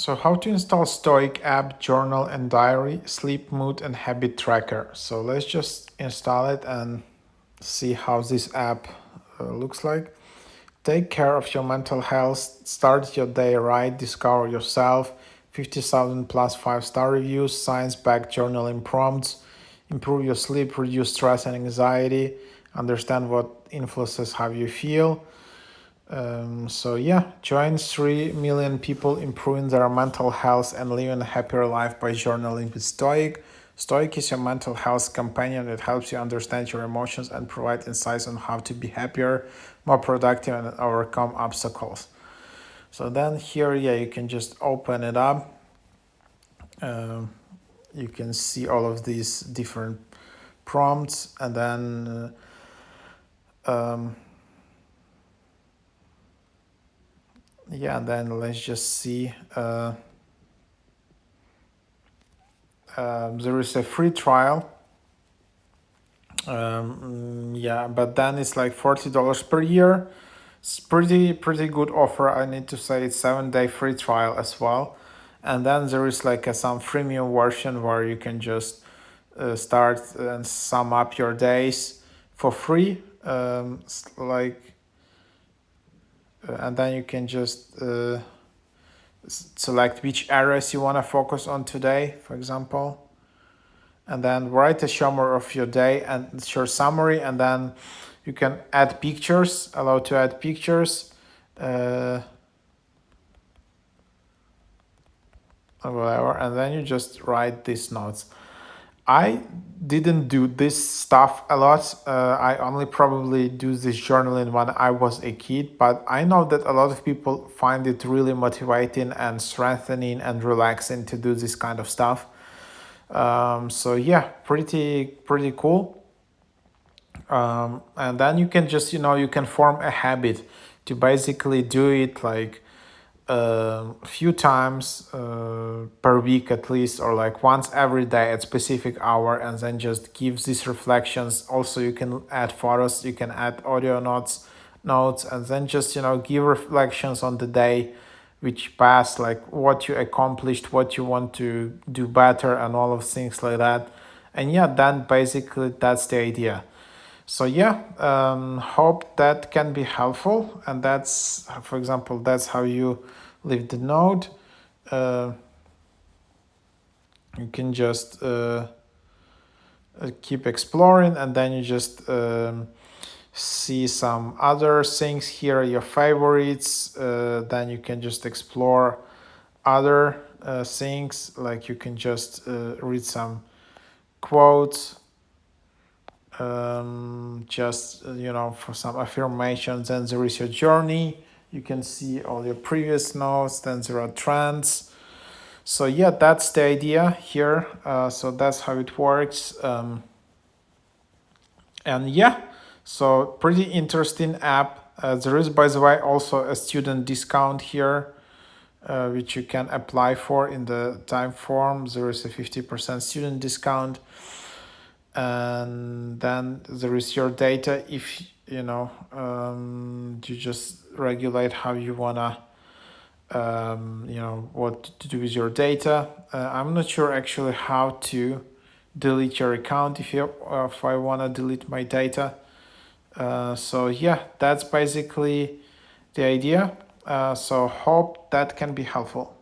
So how to install Stoic app, journal and diary, sleep, mood and habit tracker. So let's just install it and see how this app looks like. Take care of your mental health, start your day right, discover yourself, 50,000 plus 5-star reviews, science-backed journaling prompts, improve your sleep, reduce stress and anxiety, understand what influences how you feel. So yeah, join 3 million people improving their mental health and living a happier life by journaling with Stoic. Stoic is your mental health companion that helps you understand your emotions and provide insights on how to be happier, more productive, and overcome obstacles. So then here, yeah, you can just open it up. You can see all of these different prompts, and then yeah, and then let's just see. There is a free trial. Yeah, but then it's like $40 per year. It's pretty good offer. I need to say it's 7-day free trial as well, and then there is like some freemium version where you can just start and sum up your days for free. And then you can just select which areas you want to focus on today, for example, and then write a summary of your day and your summary, and then you can add pictures, allow to add pictures, or whatever, and then you just write these notes. I didn't do this stuff a lot. I only probably do this journaling when I was a kid, but I know that a lot of people find it really motivating and strengthening and relaxing to do this kind of stuff. So yeah, pretty cool. And then you can just you can form a habit to basically do it like a few times per week at least, or like once every day at specific hour, and then just give these reflections. Also, you can add photos, you can add audio notes, and then just give reflections on the day which passed, like what you accomplished, what you want to do better, and all of things like that. And yeah, then basically that's the idea. So yeah, hope that can be helpful, and that's, for example, that's how you leave the node. uh, you can just keep exploring, and then you just see some other things here, your favorites. Then you can just explore other things, like you can just read some quotes, just for some affirmations. Then there is your journey, you can see all your previous notes, then there are trends. So yeah, that's the idea here. So that's how it works. And yeah, so pretty interesting app. There is, by the way, also a student discount here, which you can apply for in the time form. There is a 50% student discount, and then there is your data. If you just regulate how you wanna what to do with your data. I'm not sure actually how to delete your account if I want to delete my data. So yeah, that's basically the idea. So hope that can be helpful.